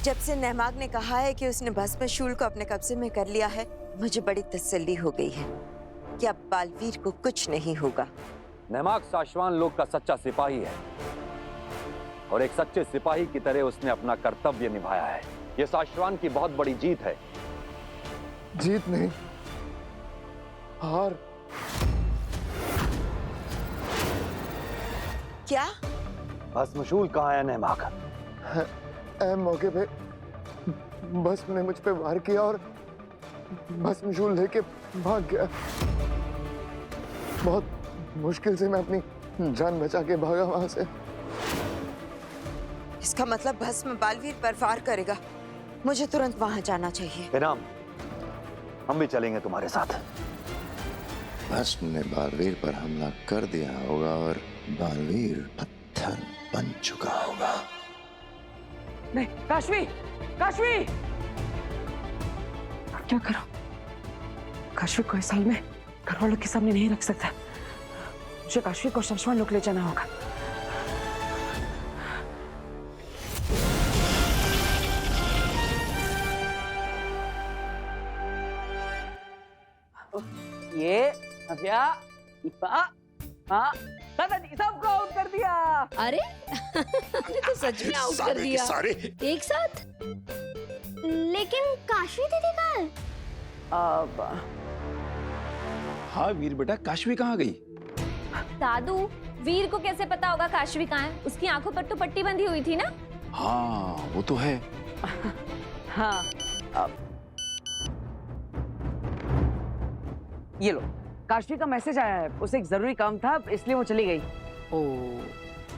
जब से नेमाग ने कहा है कि उसने भस्मशूल को अपने कब्जे में कर लिया है, मुझे बड़ी तसल्ली हो गई है कि अब बालवीर को कुछ नहीं होगा। नेमाग साशवान लोग का सच्चा सिपाही है और एक सच्चे सिपाही की तरह उसने अपना कर्तव्य निभाया है। यह साशवान की बहुत बड़ी जीत है। जीत नहीं, हार। क्या? भस्मशूल कहाँ है नेमाग? मौके पे भस्म ने मुझ पे वार किया और भस्मशूल लेके भाग गया। बहुत मुश्किल से मैं अपनी जान बचा के भागा वहां से। इसका मतलब भस्म बालवीर पर वार करेगा। मुझे तुरंत वहां जाना चाहिए। इनाम, हम भी चलेंगे तुम्हारे साथ। भस्म ने बालवीर पर हमला कर दिया होगा और बालवीर पत्थर बन चुका होगा। नहीं, काशवी, काशवी! क्या करो? काशवी को इस हाल में घर वालों के सामने नहीं रख सकता। मुझे काशवी को साशवान लोग ले जाना होगा। ये नव्या, दीपा, हाँ, दादाजी सबको आउट कर दिया। अरे आपने तो सच में आउट कर दिया सारे एक साथ। लेकिन काशवी दीदी कहाँ है? अब हाँ वीर बेटा, काशवी कहाँ गई? दादू, वीर को कैसे पता होगा काशवी कहाँ है? उसकी आंखों पर तो पट्टी बंधी हुई थी ना। हाँ वो तो है। हाँ, ये लो, काशवी का मैसेज आया है। उसे एक जरूरी काम था इसलिए वो चली गई। ओ,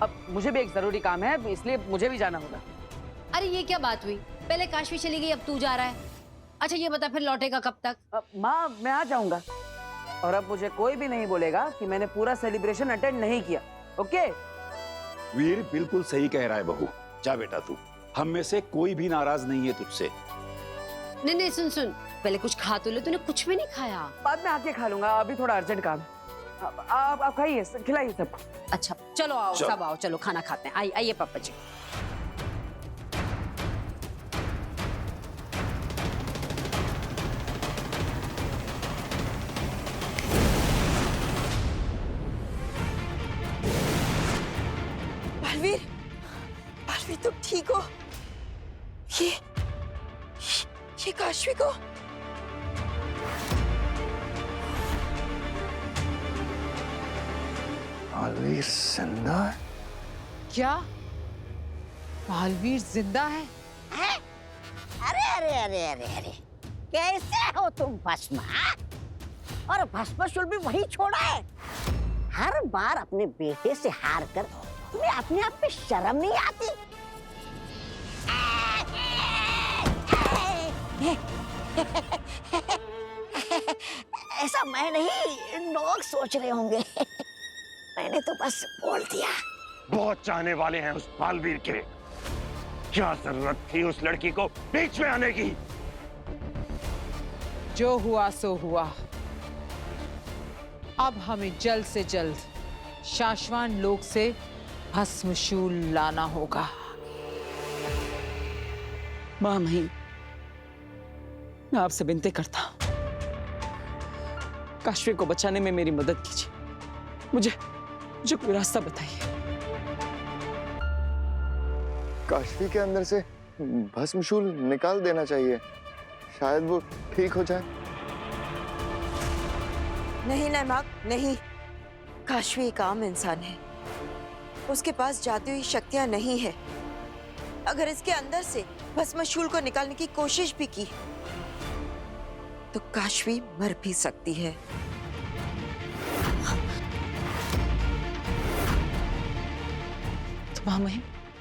अब मुझे भी एक जरूरी काम है इसलिए मुझे भी जाना होगा। अरे ये क्या बात हुई? पहले काशवी चली गई, अब तू जा रहा है। अच्छा ये बता फिर लौटेगा कब तक? माँ, मैं आ जाऊंगा और अब मुझे कोई भी नहीं बोलेगा कि मैंने पूरा सेलिब्रेशन अटेंड नहीं किया। ओके? वीर बिल्कुल सही कह रहा है बहू। जा बेटा तू, हम में से कोई भी नाराज नहीं है तुझसे। नहीं नहीं सुन सुन, पहले कुछ खा तो ले। तूने कुछ भी नहीं खाया। बाद में आके खा लूंगा, अभी थोड़ा अर्जेंट काम है। आप खाइए, खिलाइए सबको। अच्छा चलो आओ, सब आओ, चलो खाना खाते हैं। आइए पापा जी। बालवीर, बालवीर तुम ठीक हो? ये काशवी को? बालवीर जिंदा है? क्या बालवीर जिंदा है? अरे अरे अरे अरे अरे, कैसे हो तुम भस्म? और भस्मशूल भी वही छोड़ा है। हर बार अपने बेटे से हार कर तुम्हें अपने आप पे शर्म नहीं आती? ऐसा मैं नहीं, लोग सोच रहे होंगे। मैंने तो बस बोल दिया। बहुत चाहने वाले हैं उस बालवीर के। क्या जरूरत थी उस लड़की को बीच में आने की? जो हुआ सो हुआ। अब हमें जल्द से जल्द साशवान लोग से भस्मशूल लाना होगा। माँ नहीं, मैं आपसे विनती करता हूँ, काशवी को बचाने में मेरी मदद कीजिए। मुझे कोई रास्ता बताइए। काशवी के अंदर से भस्मशूल निकाल देना चाहिए, शायद वो ठीक हो जाए। नहीं नेमाग, नहीं। काशवी एक आम इंसान है, उसके पास जादुई शक्तियां नहीं है। अगर इसके अंदर से भस्मशूल को निकालने की कोशिश भी की तो काशवी मर भी सकती है। तो माँ महिम,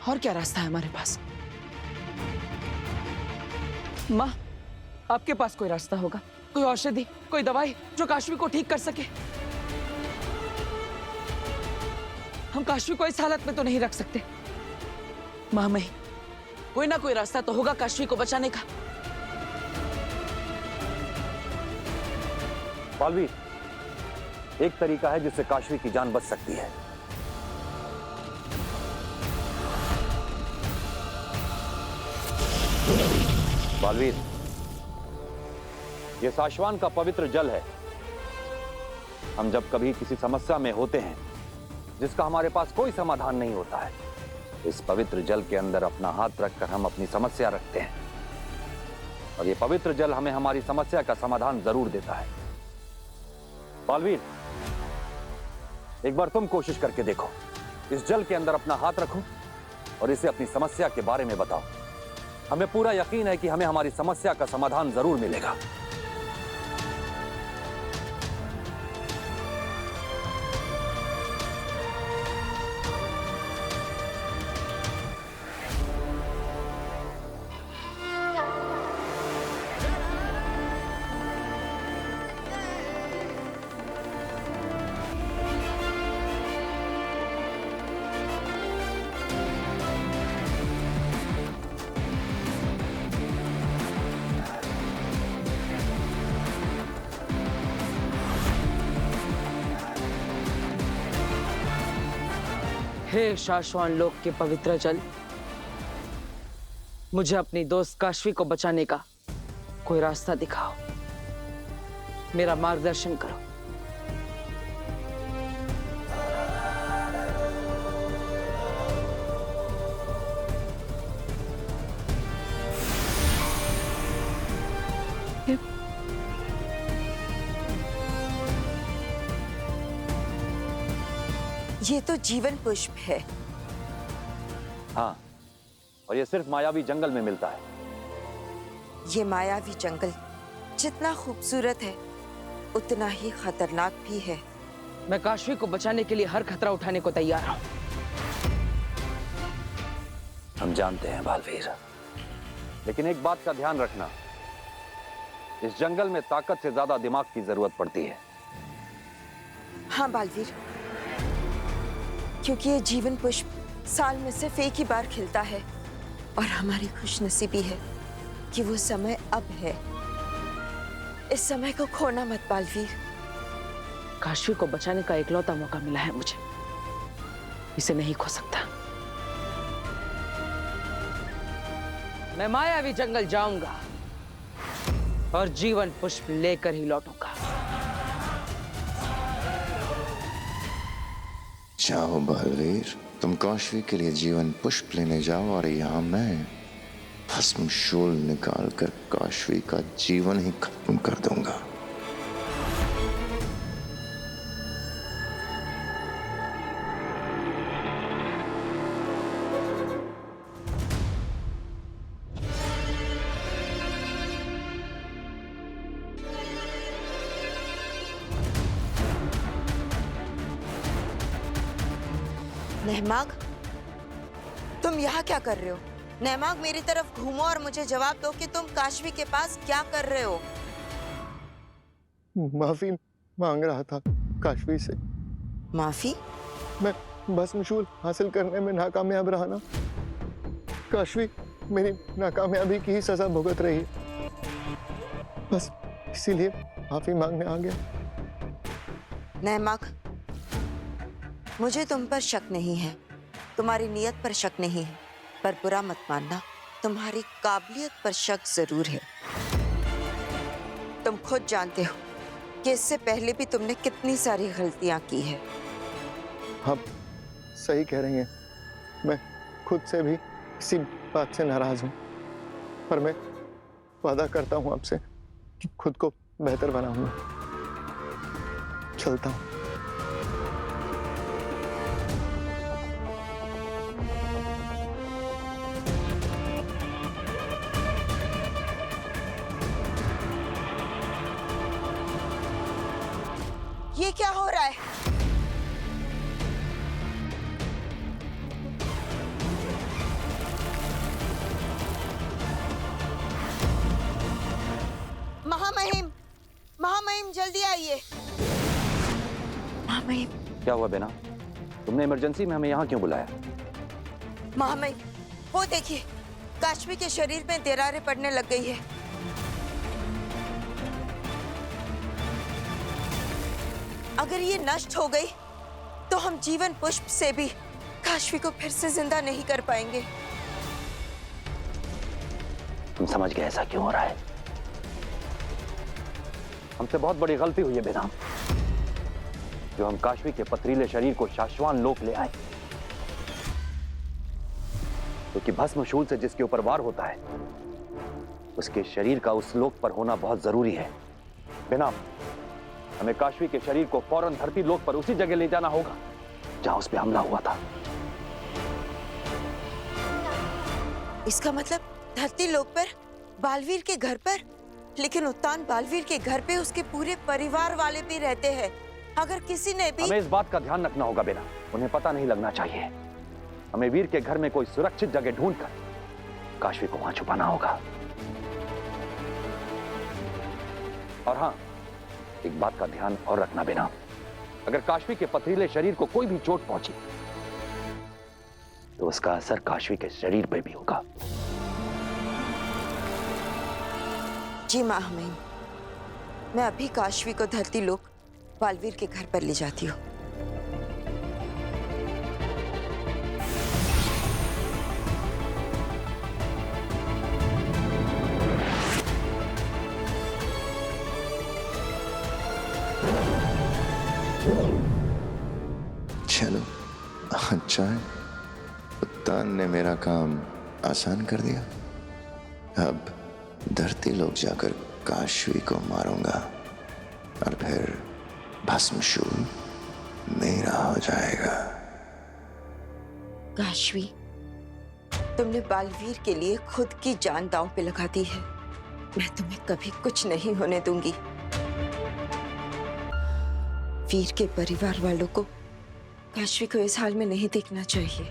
और क्या रास्ता है हमारे पास? माँ, आपके पास कोई रास्ता होगा, कोई औषधि, कोई दवाई जो काशवी को ठीक कर सके? हम काशवी को इस हालत में तो नहीं रख सकते। माँ महिम, कोई ना कोई रास्ता तो होगा काशवी को बचाने का। बालवीर, एक तरीका है जिससे काशवी की जान बच सकती है। बालवीर, ये साशवान का पवित्र जल है। हम जब कभी किसी समस्या में होते हैं जिसका हमारे पास कोई समाधान नहीं होता है, इस पवित्र जल के अंदर अपना हाथ रखकर हम अपनी समस्या रखते हैं और ये पवित्र जल हमें हमारी समस्या का समाधान जरूर देता है। बालवीर, एक बार तुम कोशिश करके देखो, इस जल के अंदर अपना हाथ रखो और इसे अपनी समस्या के बारे में बताओ। हमें पूरा यकीन है कि हमें हमारी समस्या का समाधान जरूर मिलेगा। हे शाश्वान लोक के पवित्र जल, मुझे अपनी दोस्त काशवी को बचाने का कोई रास्ता दिखाओ, मेरा मार्गदर्शन करो। ये तो जीवन पुष्प है। हाँ, और ये सिर्फ मायावी जंगल में मिलता है। ये मायावी जंगल जितना खूबसूरत है उतना ही खतरनाक भी है। मैं काशवी को बचाने के लिए हर खतरा उठाने को तैयार हूं। हम जानते हैं बालवीर, लेकिन एक बात का ध्यान रखना, इस जंगल में ताकत से ज्यादा दिमाग की जरूरत पड़ती है। हाँ बालवीर, क्योंकि ये जीवन पुष्प साल में सिर्फ एक ही बार खिलता है और हमारी खुशनसीबी है कि वो समय अब है। इस समय को खोना मत बालवीर। काशवी को बचाने का इकलौता मौका मिला है मुझे, इसे नहीं खो सकता। मैं मायावी जंगल जाऊंगा और जीवन पुष्प लेकर ही लौटूंगा। जाओ बालवीर, तुम काशवी के लिए जीवन पुष्प लेने जाओ और यहाँ मैं भस्म शूल निकाल कर काशवी का जीवन ही खत्म कर दूंगा। नहमाग, तुम यहाँ क्या कर रहे हो? नहमाग, मेरी तरफ घूमो और मुझे जवाब दो कि तुम काशवी के पास क्या कर रहे हो? माफी मांग रहा था काशवी से। माफी? मैं भस्मशूल हासिल करने में नाकामयाब रहा ना। काशवी मेरी नाकामयाबी की ही सजा भुगत रही है, बस इसीलिए माफी मांगने आ गया। नहमाग, मुझे तुम पर शक नहीं है, तुम्हारी नीयत पर शक नहीं है, पर बुरा मत मानना, तुम्हारी काबिलियत पर शक जरूर है। तुम खुद जानते हो कि इससे पहले भी तुमने कितनी सारी गलतियां की है। आप सही कह रही हैं, मैं खुद से भी इसी बात से नाराज हूं, पर मैं वादा करता हूं आपसे कि खुद को बेहतर बनाऊंगा। चलता हूं। ये क्या हो रहा है? महामहिम, महामहिम जल्दी आइए। महामहिम। क्या हुआ बेना? तुमने इमरजेंसी में हमें यहाँ क्यों बुलाया? महामहिम, वो देखिए, काशवी के शरीर में दरारें पड़ने लग गई है। अगर ये नष्ट हो गई तो हम जीवन पुष्प से भी काशवी को फिर से जिंदा नहीं कर पाएंगे। तुम समझ गए ऐसा क्यों हो रहा है? हमसे बहुत बड़ी गलती हुई है बेनाम, जो हम काशवी के पथरीले शरीर को शाश्वान लोक ले आए। क्योंकि भस्मशूल से जिसके ऊपर वार होता है, उसके शरीर का उस लोक पर होना बहुत जरूरी है। बेनाम, हमें काशवी के शरीर को फौरन धरती लोक पर उसी जगह ले जाना होगा जहां उस पे हमला हुआ था। इसका मतलब धरती लोक पर, बालवीर के घर पर? लेकिन उत्तान बालवीर के घर पे उसके पूरे परिवार वाले भी रहते हैं। अगर किसी ने भी... हमें इस बात का ध्यान रखना होगा बेना, उन्हें पता नहीं लगना चाहिए। हमें वीर के घर में कोई सुरक्षित जगह ढूंढकर काशवी को वहां छुपाना होगा। और हाँ, एक बात का ध्यान और रखना बेना, अगर काशवी के पथरीले शरीर को कोई भी चोट पहुंची तो उसका असर काशवी के शरीर पर भी होगा। जी मां हमीन, मैं अभी काशवी को धरती लोक बालवीर के घर पर ले जाती हूँ। चलो, अच्छा है, उत्तान ने मेरा काम आसान कर दिया। अब धरती लोक जाकर काशवी को मारूंगा और फिर भस्मशूल मेरा हो जाएगा। काशवी, तुमने बालवीर के लिए खुद की जान दांव पे लगा दी है। मैं तुम्हें कभी कुछ नहीं होने दूंगी। वीर के परिवार वालों को काशवी को इस हाल में नहीं देखना चाहिए।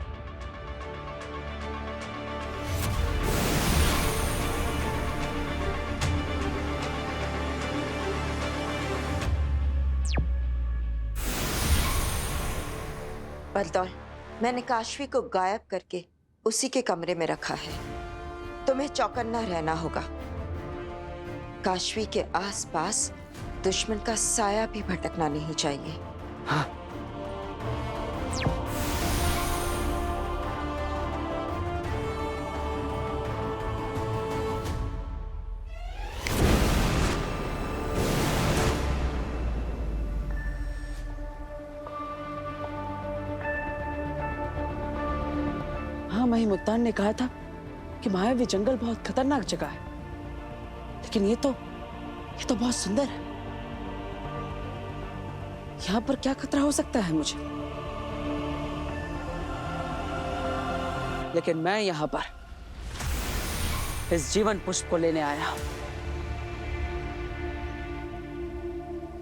बलदौल, मैंने काशवी को गायब करके उसी के कमरे में रखा है। तुम्हें चौकन्ना रहना होगा। काशवी के आसपास दुश्मन का साया भी भटकना नहीं चाहिए। हाँ। वहीं मुत्तान ने कहा था कि मायावी जंगल बहुत खतरनाक जगह है, लेकिन ये तो बहुत सुंदर है। यहाँ पर क्या खतरा हो सकता है मुझे? लेकिन मैं यहाँ पर इस जीवन पुष्प को लेने आया हूं।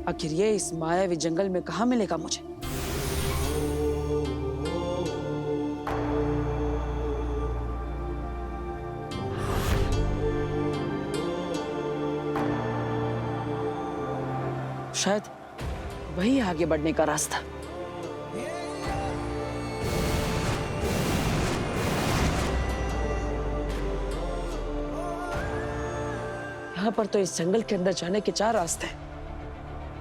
आखिर ये इस मायावी जंगल में कहाँ मिलेगा मुझे? शायद वही आगे बढ़ने का रास्ता। यहाँ पर तो इस जंगल के अंदर जाने के 4 रास्ते हैं।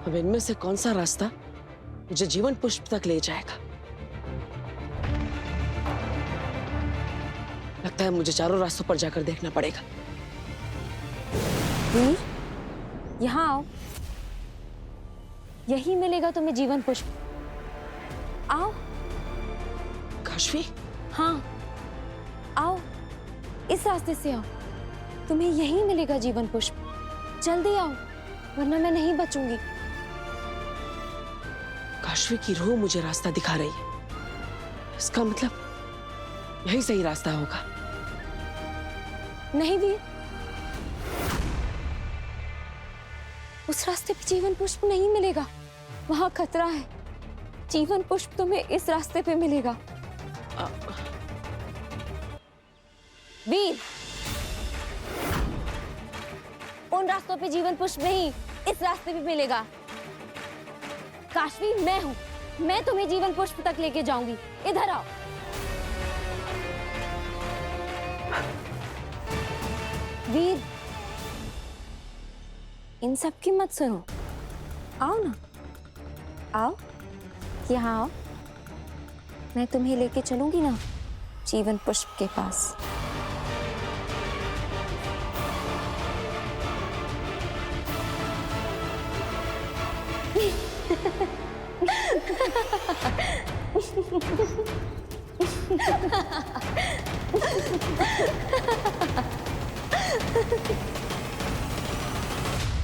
अब इनमें से कौन सा रास्ता मुझे जीवन पुष्प तक ले जाएगा? लगता है मुझे 4 रास्तों पर जाकर देखना पड़ेगा। वीर, यहाँ आओ, यही मिलेगा तुम्हें जीवन पुष्प। आओ। काशवी? हाँ, आओ, इस रास्ते से आओ, तुम्हें यही मिलेगा जीवन पुष्प। जल्दी आओ, वरना मैं नहीं बचूंगी। काशवी की रूह मुझे रास्ता दिखा रही है। इसका मतलब यही सही रास्ता होगा। नहीं वीर, उस रास्ते पे जीवन पुष्प नहीं मिलेगा, वहां खतरा है। जीवन पुष्प तुम्हें इस रास्ते पे मिलेगा। वीर, उन रास्तों पे जीवन पुष्प नहीं, इस रास्ते पे मिलेगा। काशवी, मैं हूं, मैं तुम्हें जीवन पुष्प तक लेके जाऊंगी। इधर आओ। वीर, इन सब की मत सुनो, आओ ना, आओ, यहाँ आओ, मैं तुम्हें लेके चलूंगी ना जीवन पुष्प के पास।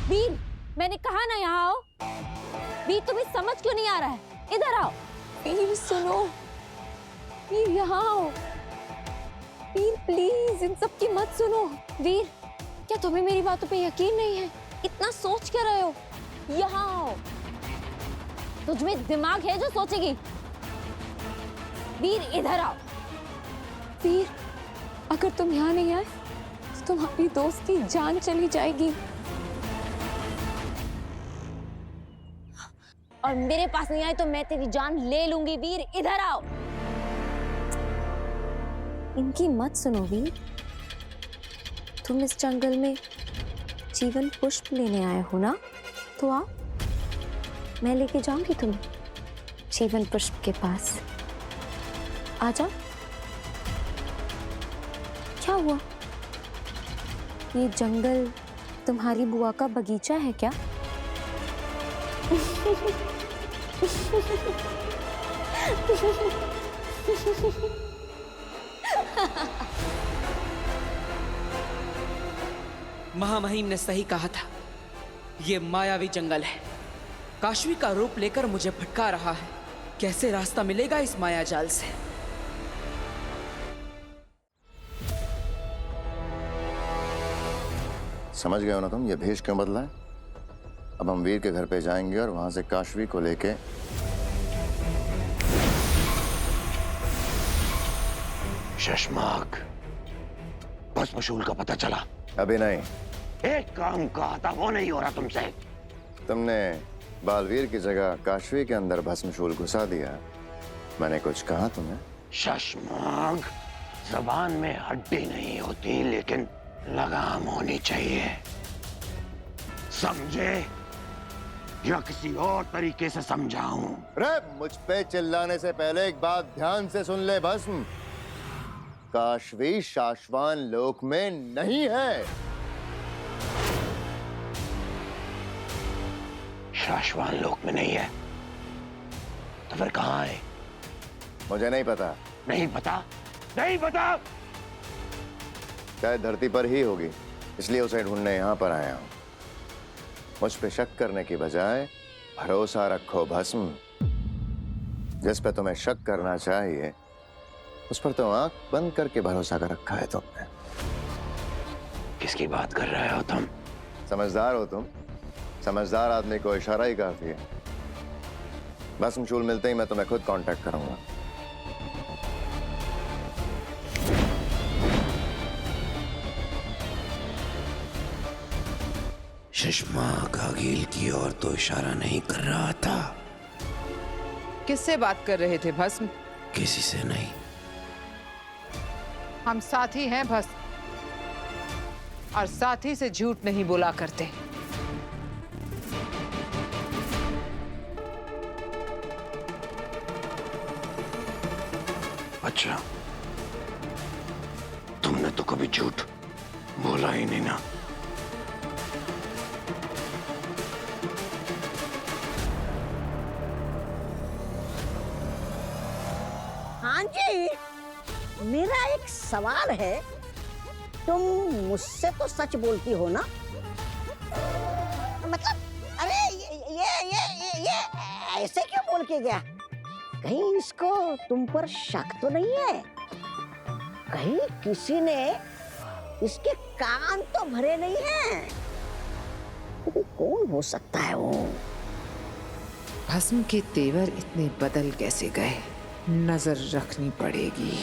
वीर, मैंने कहा ना यहाँ आओ। वीर, तुम्हें समझ क्यों नहीं आ रहा है? इधर आओ। वीर सुनो, वीर यहाँ आओ। वीर प्लीज इन सब की मत सुनो। वीर, क्या तुम्हें मेरी बातों पे यकीन नहीं है? इतना सोच क्या रहे हो? यहाँ आओ। तुझमें दिमाग है जो सोचेगी? वीर इधर आओ। वीर, अगर तुम यहाँ नहीं आए तो तुम्हारी दोस्त की जान चली जाएगी। और मेरे पास नहीं आए तो मैं तेरी जान ले लूंगी। वीर इधर आओ। इनकी मत सुनो वीर। तुम इस जंगल में जीवन पुष्प लेने आए हो ना, तो आओ, मैं लेके जाऊंगी तुम्हें जीवन पुष्प के पास। आ जाओ। क्या हुआ? ये जंगल तुम्हारी बुआ का बगीचा है क्या? महामहिम ने सही कहा था, ये मायावी जंगल है। काशवी का रूप लेकर मुझे भटका रहा है। कैसे रास्ता मिलेगा इस माया जाल से? समझ गए हो ना तुम, ये भेष क्यों बदला है? अब हम वीर के घर पे जाएंगे और वहां से काशवी को लेके शशमाक, भस्मशूल का पता चला? अभी नहीं। एक काम कहा था वो नहीं हो रहा तुमसे। तुमने बालवीर की जगह काशवी के अंदर भस्मशूल घुसा दिया। मैंने कुछ कहा तुम्हें? शशमाक, जबान में हड्डी नहीं होती लेकिन लगाम होनी चाहिए, समझे? या किसी और तरीके से समझाऊं? रे, मुझ पे चिल्लाने से पहले एक बात ध्यान से सुन ले भस्म। काशवी शाश्वान लोक में नहीं है। शाश्वान लोक में नहीं है तो फिर कहाँ है? मुझे नहीं पता। नहीं पता? नहीं पता? शायद धरती पर ही होगी, इसलिए उसे ढूंढने यहाँ पर आया हूँ। मुझ पे शक करने की बजाय भरोसा रखो भस्म। जिस पे तुम्हें शक करना चाहिए उस पर तो आंख बंद करके भरोसा कर रखा है तुमने। किसकी बात कर रहे हो तुम? समझदार हो तुम। समझदार आदमी को इशारा ही काफी है। भस्मशूल मिलते ही मैं तुम्हें खुद कांटेक्ट करूंगा। शशमाक आगील की ओर तो इशारा नहीं कर रहा था। किससे बात कर रहे थे भस्म? किसी से नहीं। हम साथी हैं भस्म, और साथी से झूठ नहीं बोला करते। अच्छा, तुमने तो कभी झूठ बोला ही नहीं ना। हाँ जी, मेरा एक सवाल है। तुम मुझसे तो सच बोलती हो ना? मतलब अरे ये ऐसे क्यों बोल के गया? कहीं इसको तुम पर शक तो नहीं है? कहीं किसी ने इसके कान तो भरे नहीं हैं? तो कौन हो सकता है वो? भस्म के तेवर इतने बदल कैसे गए? नजर रखनी पड़ेगी।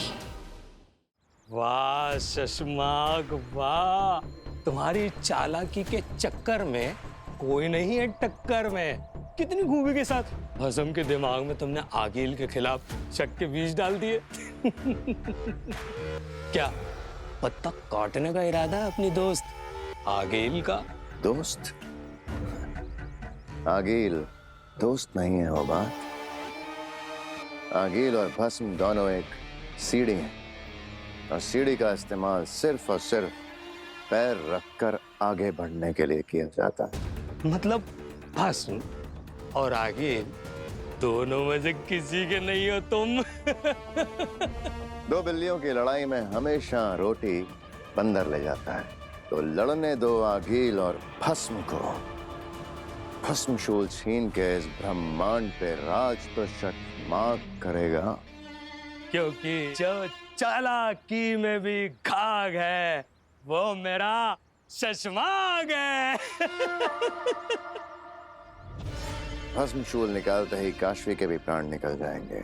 वाह शशमाक वाह, तुम्हारी चालाकी के चक्कर में कोई नहीं है टक्कर में। कितनी खूबी के साथ भस्म के दिमाग में तुमने आगील के खिलाफ शक के बीज डाल दिए। क्या पत्ता काटने का इरादा है अपनी दोस्त आगील का? दोस्त? आगील दोस्त नहीं है वो बात। आगील और भस्म दोनों एक सीढ़ी हैं, और सीढ़ी का इस्तेमाल सिर्फ और सिर्फ पैर रखकर आगे बढ़ने के लिए किया जाता है। मतलब भस्म और आगील दोनों में से किसी के नहीं हो तुम। दो बिल्लियों की लड़ाई में हमेशा रोटी बंदर ले जाता है, तो लड़ने दो आगील और भस्म को। भस्मशूल छीन के इस ब्रह्मांड पे राज तो शतमाग करेगा। क्योंकि जो चालाकी में भी खाग है वो मेरा शशमाग है। भस्मशूल निकालते ही काशवी के भी प्राण निकल जाएंगे।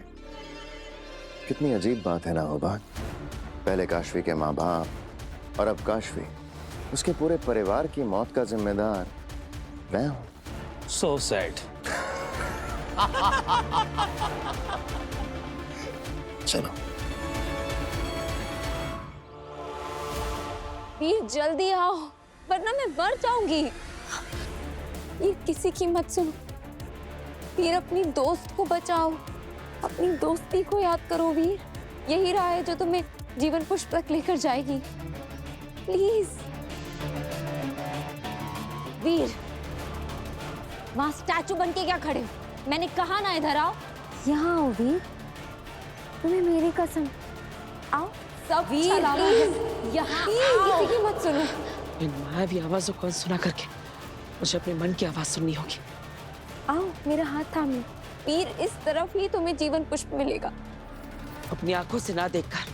कितनी अजीब बात है ना वो बात। पहले काशवी के माँ बाप और अब काशवी, उसके पूरे परिवार की मौत का जिम्मेदार मैं हूं। So sad. चलो वीर जल्दी आओ, वरना मैं मर जाऊंगी। वीर किसी की मत सुनो। वीर अपनी दोस्त को बचाओ, अपनी दोस्ती को याद करो वीर। यही राह है जो तुम्हें जीवन पुष्प तक लेकर जाएगी। प्लीज वीर, वहां स्टैचू बन के क्या खड़े हो? मैंने कहा ना इधर आओ। यहाँ आओ वीर, तुम्हें मेरी कसम। आओ सब वीर, यहाँ किसी की मत सुनो। इन मायावी आवाजों को सुना करके मुझे अपने मन की आवाज सुननी होगी। आओ मेरा हाथ थाम लो वीर, इस तरफ ही तुम्हें जीवन पुष्प मिलेगा। अपनी आंखों से ना देखकर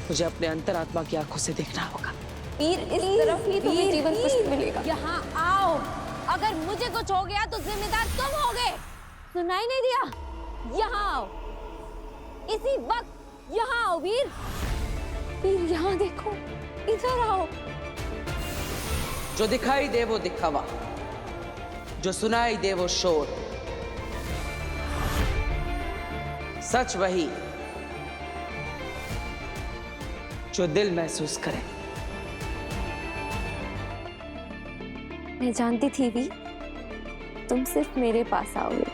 मुझे अपने अंतरात्मा की आंखों से देखना होगा। वीर इस तरफ ही तुम्हें जीवन पुष्प मिलेगा। यहाँ आओ, अगर मुझे कुछ हो गया तो जिम्मेदार तुम होगे। सुनाई नहीं दिया? यहाँ आओ, इसी वक्त यहाँ आओ वीर। वीर यहाँ देखो, इधर आओ। जो दिखाई दे वो दिखावा, जो सुनाई दे वो शोर, सच वही जो दिल महसूस करे। मैं जानती थी वीर, तुम सिर्फ मेरे पास आओगे।